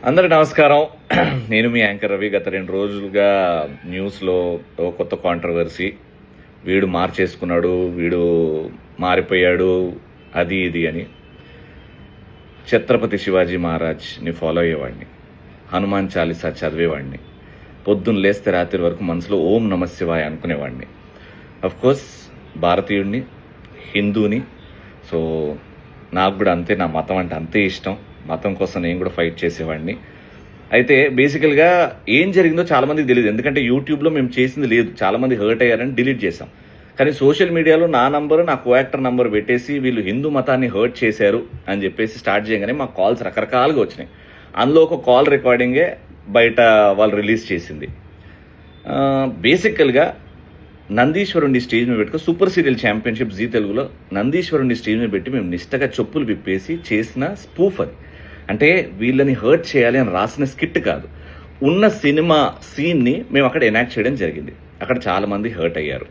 అందరికి నమస్కారం. నేను మీ యాంకర్ రవి. గత 2 రోజులుగా న్యూస్లో ఓ కొత్త కాంట్రవర్సీ, వీడు మార్చేసుకున్నాడు, వీడు మారిపోయాడు, అది ఇది అని. ఛత్రపతి శివాజీ మహారాజ్ని ఫాలో అయ్యేవాడిని, హనుమాన్ చాలీసా చదివేవాడిని, పొద్దున్న లేస్తే రాత్రి వరకు మనసులో ఓం నమ శివాయ అనుకునేవాడిని. కోర్స్ భారతీయుడిని, హిందూని. సో నాకు కూడా అంతే, నా మతం అంటే అంతే ఇష్టం. మతం కోసం నేను కూడా ఫైట్ చేసేవాడిని. అయితే బేసికల్గా ఏం జరిగిందో చాలామందికి తెలియదు, ఎందుకంటే యూట్యూబ్లో మేము చేసింది లేదు. చాలామంది హర్ట్ అయ్యారని డిలీట్ చేసాం. కానీ సోషల్ మీడియాలో నా నంబరు, నా కోయాక్టర్ నంబర్ పెట్టేసి వీళ్ళు హిందూ మతాన్ని హర్ట్ చేశారు అని చెప్పేసి స్టార్ట్ చేయగానే మాకు కాల్స్ రకరకాలుగా వచ్చినాయి. అందులో ఒక కాల్ రికార్డింగే బయట వాళ్ళు రిలీజ్ చేసింది. బేసికల్గా నందీశ్వరుణ్ణి స్టేజ్ మీద పెట్టుకో, సూపర్ సీరియల్ ఛాంపియన్షిప్ జీ తెలుగులో నందీశ్వరుణ్ణి స్టేజ్ మీద పెట్టి మేము నిష్టగా చెప్పులు విప్పేసి చేసిన స్పూఫ్ అది. అంటే వీళ్ళని హర్ట్ చేయాలి అని రాసిన స్కిట్ కాదు, ఉన్న సినిమా సీన్ని మేము అక్కడ ఎనాక్ట్ చేయడం జరిగింది. అక్కడ చాలామంది హర్ట్ అయ్యారు.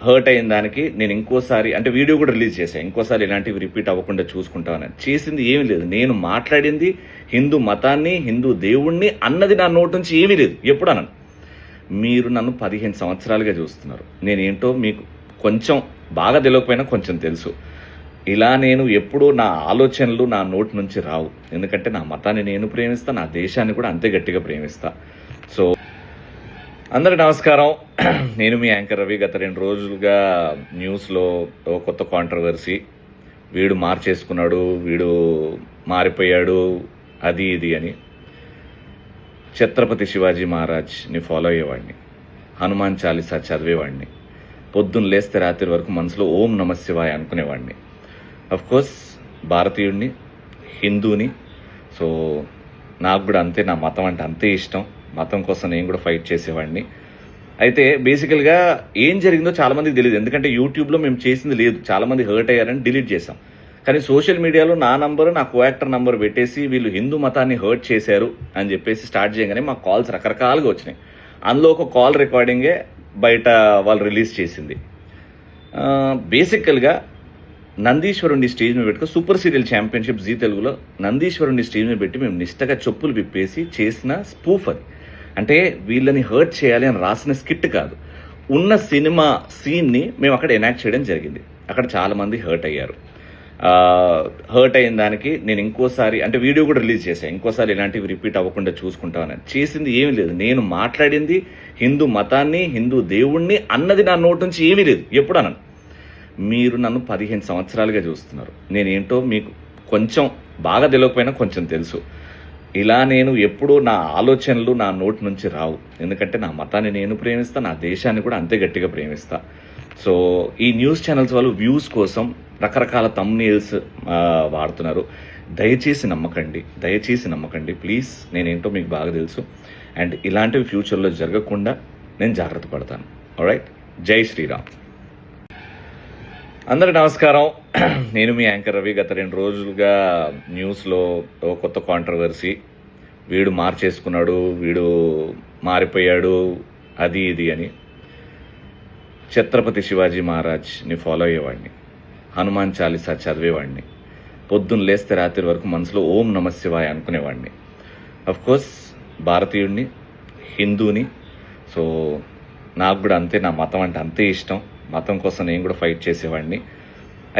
హర్ట్ అయిన దానికి నేను ఇంకోసారి అంటే వీడియో కూడా రిలీజ్ చేశాను, ఇంకోసారి ఇలాంటివి రిపీట్ అవ్వకుండా చూసుకుంటామని. చేసింది ఏమీ లేదు, నేను మాట్లాడింది హిందూ మతాన్ని, హిందూ దేవుణ్ణి అన్నది నా నోటి నుంచి ఏమీ లేదు. ఎప్పుడు అన్నాను, మీరు నన్ను 15 సంవత్సరాలుగా చూస్తున్నారు, నేనేంటో మీకు కొంచెం బాగా తెలియకపోయినా కొంచెం తెలుసు. ఇలా నేను ఎప్పుడూ నా ఆలోచనలు నా నోటి నుంచి రావు, ఎందుకంటే నా మతాన్ని నేను ప్రేమిస్తా, నా దేశాన్ని కూడా అంతే గట్టిగా ప్రేమిస్తా. సో అందరికి నమస్కారం. నేను మీ యాంకర్ రవి. గత 2 రోజులుగా న్యూస్లో ఓ కొత్త కాంట్రవర్సీ, వీడు మార్చేసుకున్నాడు, వీడు మారిపోయాడు, అది ఇది అని. ఛత్రపతి శివాజీ మహారాజ్ని ఫాలో అయ్యేవాడిని, హనుమాన్ చాలీసా చదివేవాడిని, పొద్దున్న లేస్తే రాత్రి వరకు మనసులో ఓం నమ శివాయ అనుకునేవాడిని. కోర్స్ భారతీయుడిని, హిందూని. సో నాకు కూడా అంతే, నా మతం అంటే అంతే ఇష్టం. మతం కోసం నేను కూడా ఫైట్ చేసేవాడిని. అయితే బేసికల్గా ఏం జరిగిందో చాలామందికి తెలియదు, ఎందుకంటే యూట్యూబ్లో మేము చేసింది లేదు. చాలామంది హర్ట్ అయ్యారని డిలీట్ చేసాం. కానీ సోషల్ మీడియాలో నా నంబరు, నా కోయాక్టర్ నంబర్ పెట్టేసి వీళ్ళు హిందూ మతాన్ని హర్ట్ చేశారు అని చెప్పేసి స్టార్ట్ చేయగానే మాకు కాల్స్ రకరకాలుగా వచ్చినాయి. అందులో ఒక కాల్ రికార్డింగే బయట వాళ్ళు రిలీజ్ చేసింది. బేసికల్గా నందీశ్వరుణ్ణి స్టేజ్ మీద పెట్టుకో, సూపర్ సీరియల్ ఛాంపియన్షిప్ జీ తెలుగులో నందీశ్వరుణ్ణి స్టేజ్ మీద పెట్టి మేము నిష్టగా చెప్పులు విప్పేసి చేసిన స్పూఫ్ అది. అంటే వీళ్ళని హర్ట్ చేయాలి అని రాసిన స్కిట్ కాదు, ఉన్న సినిమా సీన్ని మేము అక్కడ ఎనాక్ట్ చేయడం జరిగింది. అక్కడ చాలామంది హర్ట్ అయ్యారు. హర్ట్ అయిన దానికి నేను ఇంకోసారి అంటే వీడియో కూడా రిలీజ్ చేశాను, ఇంకోసారి ఇలాంటివి రిపీట్ అవ్వకుండా చూసుకుంటామని. చేసింది ఏమీ లేదు, నేను మాట్లాడింది హిందూ మతాన్ని, హిందూ దేవుణ్ణి అన్నది నా నోటి నుంచి ఏమీ లేదు. ఎప్పుడు అన్నాను, మీరు నన్ను 15 సంవత్సరాలుగా చూస్తున్నారు, నేనేంటో మీకు కొంచెం బాగా తెలియకపోయినా కొంచెం తెలుసు. ఇలా నేను ఎప్పుడూ నా ఆలోచనలు నా నోటి నుంచి రావు, ఎందుకంటే నా మతాన్ని నేను ప్రేమిస్తా, నా దేశాన్ని కూడా అంతే గట్టిగా ప్రేమిస్తా. సో ఈ న్యూస్ ఛానల్స్ వాళ్ళు వ్యూస్ కోసం రకరకాల థంబ్నెయిల్స్ వాడుతున్నారు. దయచేసి నమ్మకండి ప్లీజ్. నేనేంటో మీకు బాగా తెలుసు, అండ్ ఇలాంటివి ఫ్యూచర్లో జరగకుండా నేను జాగ్రత్త పడతాను. ఆల్రైట్, జై శ్రీరామ్. అందరికి నమస్కారం. నేను మీ యాంకర్ రవి. గత 2 రోజులుగా న్యూస్లో ఓ కొత్త కాంట్రవర్సీ, వీడు మార్చేసుకున్నాడు, వీడు మారిపోయాడు, అది ఇది అని. ఛత్రపతి శివాజీ మహారాజ్ని ఫాలో అయ్యేవాడిని, హనుమాన్ చాలీసా చదివేవాడిని, పొద్దున్న లేస్తే రాత్రి వరకు మనసులో ఓం నమ శివాయ అనుకునేవాడిని. కోర్స్ భారతీయుడిని, హిందూని. సో నాకు కూడా అంతే, నా మతం అంటే అంతే ఇష్టం. మతం కోసం నేను కూడా ఫైట్ చేసేవాడిని.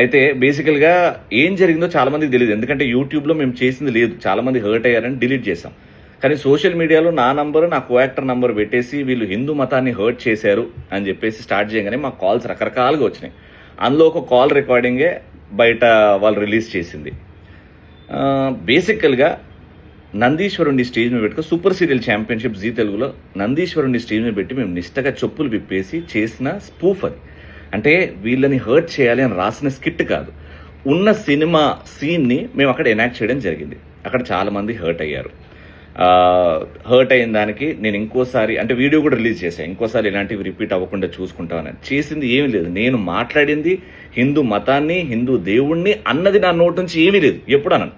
అయితే బేసికల్గా ఏం జరిగిందో చాలామందికి తెలియదు, ఎందుకంటే యూట్యూబ్లో మేము చేసింది లేదు. చాలామంది హర్ట్ అయ్యారని డిలీట్ చేసాం. కానీ సోషల్ మీడియాలో నా నంబరు, నా కోయాక్టర్ నంబర్ పెట్టేసి వీళ్ళు హిందూ మతాన్ని హర్ట్ చేశారు అని చెప్పేసి స్టార్ట్ చేయగానే మాకు కాల్స్ రకరకాలుగా వచ్చినాయి. అందులో ఒక కాల్ రికార్డింగే బయట వాళ్ళు రిలీజ్ చేసింది. బేసికల్గా నందీశ్వరుణ్ణి స్టేజ్ మీద పెట్టుకో, సూపర్ సీరియల్ ఛాంపియన్షిప్ జీ తెలుగులో నందీశ్వరుణ్ణి స్టేజ్ మీద పెట్టి మేము నిష్టగా చెప్పులు విప్పేసి చేసిన స్పూఫ్ అది. అంటే వీళ్ళని హర్ట్ చేయాలి అని రాసిన స్కిట్ కాదు, ఉన్న సినిమా సీన్ని మేము అక్కడ ఎనాక్ట్ చేయడం జరిగింది. అక్కడ చాలామంది హర్ట్ అయ్యారు. హర్ట్ అయిన దానికి నేను ఇంకోసారి అంటే వీడియో కూడా రిలీజ్ చేశాను, ఇంకోసారి ఇలాంటివి రిపీట్ అవ్వకుండా చూసుకుంటామని. చేసింది ఏమీ లేదు, నేను మాట్లాడింది హిందూ మతాన్ని, హిందూ దేవుణ్ణి అన్నది నా నోటి నుంచి ఏమీ లేదు. ఎప్పుడు అన్నాను,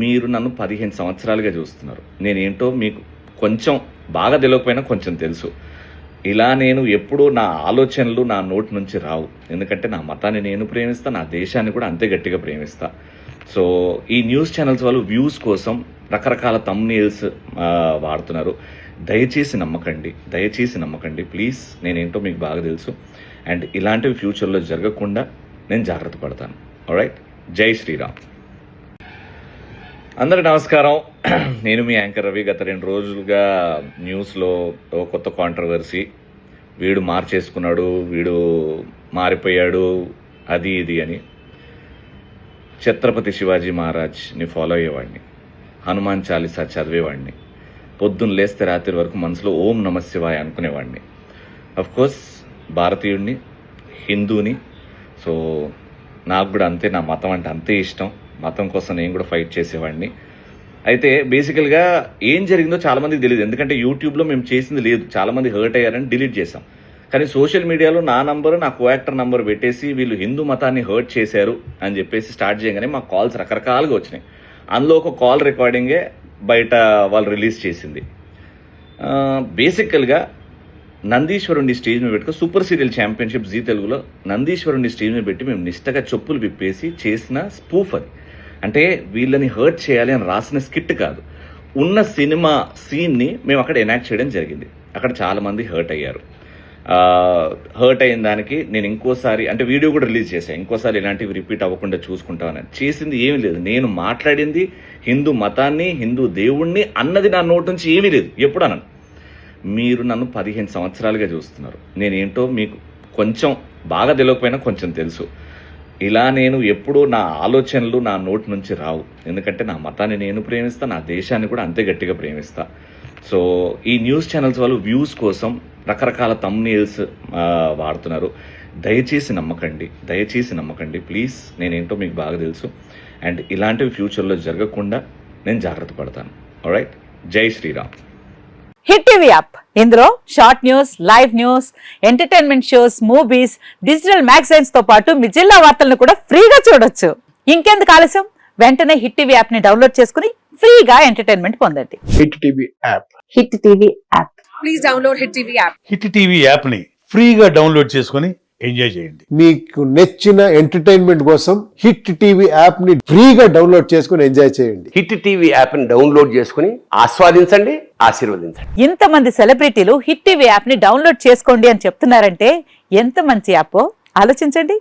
మీరు నన్ను 15 సంవత్సరాలుగా చూస్తున్నారు, నేనేంటో మీకు కొంచెం బాగా తెలియకపోయినా కొంచెం తెలుసు. ఇలా నేను ఎప్పుడూ నా ఆలోచనలు నా నోటి నుంచి రావు, ఎందుకంటే నా మతాన్ని నేను ప్రేమిస్తా, నా దేశాన్ని కూడా అంతే గట్టిగా ప్రేమిస్తా. సో ఈ న్యూస్ ఛానల్స్ వాళ్ళు వ్యూస్ కోసం రకరకాల థంబ్నెయిల్స్ వాడుతున్నారు. దయచేసి నమ్మకండి ప్లీజ్. నేనేంటో మీకు బాగా తెలుసు. అండ్ ఇలాంటివి ఫ్యూచర్లో జరగకుండా నేను జాగ్రత్త పడతాను. ఆల్రైట్, జై శ్రీరామ్. అందరికి నమస్కారం. నేను మీ యాంకర్ రవి. గత 2 రోజులుగా న్యూస్లో కొత్త కాంట్రవర్సీ, వీడు మార్చేసుకున్నాడు, వీడు మారిపోయాడు, అది ఇది అని. ఛత్రపతి శివాజీ మహారాజ్ని ఫాలో అయ్యేవాడిని, హనుమాన్ చాలీసా చదివేవాడిని, పొద్దున్న లేస్తే రాత్రి వరకు మనసులో ఓం నమ శివాయ అనుకునేవాడిని. అఫ్కోర్స్ భారతీయుడిని, హిందూని. సో నాకు కూడా అంతే, నా మతం అంటే అంతే ఇష్టం. మతం కోసం నేను కూడా ఫైట్ చేసేవాడిని. అయితే బేసికల్గా ఏం జరిగిందో చాలామందికి తెలియదు, ఎందుకంటే యూట్యూబ్లో మేము చేసింది లేదు. చాలామంది హర్ట్ అయ్యారని డిలీట్ చేసాం. కానీ సోషల్ మీడియాలో నా నంబరు, నా కోయాక్టర్ నంబర్ పెట్టేసి వీళ్ళు హిందూ మతాన్ని హర్ట్ చేశారు అని చెప్పేసి స్టార్ట్ చేయగానే మాకు కాల్స్ రకరకాలుగా వచ్చినాయి. అందులో ఒక కాల్ రికార్డింగే బయట వాళ్ళు రిలీజ్ చేసింది. బేసికల్గా నందీశ్వరుణ్ణి స్టేజ్ మీద పెట్టుకుని సూపర్ సీరియల్ ఛాంపియన్షిప్ జీ తెలుగులో నందీశ్వరుణ్ణి స్టేజ్ మీద పెట్టి మేము నిష్టగా చెప్పులు విప్పేసి చేసిన స్పూఫ్ అది. అంటే వీళ్ళని హర్ట్ చేయాలి అని రాసిన స్కిట్ కాదు, ఉన్న సినిమా సీన్ని మేము అక్కడ ఎనాక్ట్ చేయడం జరిగింది. అక్కడ చాలామంది హర్ట్ అయ్యారు. హర్ట్ అయిన దానికి నేను ఇంకోసారి అంటే వీడియో కూడా రిలీజ్ చేశాను, ఇంకోసారి ఇలాంటివి రిపీట్ అవ్వకుండా చూసుకుంటామని. చేసింది ఏమీ లేదు. నేను మాట్లాడింది హిందూ మతాన్ని, హిందూ దేవుణ్ణి అన్నది నా నోటి నుంచి ఏమీ లేదు. ఎప్పుడు అన్నాను? మీరు నన్ను 15 సంవత్సరాలుగా చూస్తున్నారు. నేనేంటో మీకు కొంచెం బాగా తెలియకపోయినా కొంచెం తెలుసు. ఇలా నేను ఎప్పుడూ నా ఆలోచనలు నా నోటి నుంచి రావు, ఎందుకంటే నా మతాన్ని నేను ప్రేమిస్తా, నా దేశాన్ని కూడా అంతే గట్టిగా ప్రేమిస్తా. సో ఈ న్యూస్ ఛానల్స్ వాళ్ళు వ్యూస్ కోసం రకరకాల థంబ్నెయిల్స్ వాడుతున్నారు. దయచేసి నమ్మకండి ప్లీజ్. నేనేంటో మీకు బాగా తెలుసు. అండ్ ఇలాంటివి ఫ్యూచర్లో జరగకుండా నేను జాగ్రత్త పడతాను. ఆల్రైట్, జై శ్రీరామ్. హిట్ టీవీ యాప్, ఇందులో short news, live news, entertainment shows, movies, digital magazines తో పాటు మీ జిల్లా వార్తలను కూడా ఫ్రీగా చూడొచ్చు. ఇంకెందుకు ఆలస్యం, వెంటనే హిట్ టీవీ యాప్ ని డౌన్లోడ్ చేసుకుని ఫ్రీగా ఎంటర్టైన్మెంట్ పొందండి. Hit TV app. Hit TV app. Please download hit TV app. Hit TV app ని ఫ్రీగా డౌన్లోడ్ చేసుకుని ఎంజాయ్ చేయండి. మీకు నచ్చిన ఎంటర్టైన్మెంట్ కోసం హిట్ టీవీ యాప్ ని ఫ్రీగా డౌన్లోడ్ చేసుకుని ఎంజాయ్ చేయండి. హిట్ టీవీ యాప్ ని డౌన్లోడ్ చేసుకుని ఆస్వాదించండి, ఆశీర్వదించండి. ఇంతమంది సెలబ్రిటీలు హిట్ టీవీ యాప్ ని డౌన్లోడ్ చేసుకోండి అని చెప్తున్నారంటే ఎంత మంచి యాప్ ఆలోచించండి.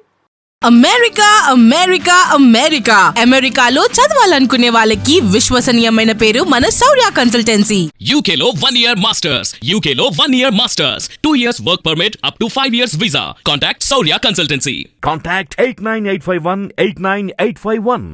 అమెరికాలో చదవాలనుకునే వాళ్ళకి విశ్వసనీయమైన పేరు మన శౌర్య కన్సల్టెన్సీ. UK లో 1 year masters. 2 years work permit up to 5 years visa. Contact Saurya Consultancy. Contact 89851 89851.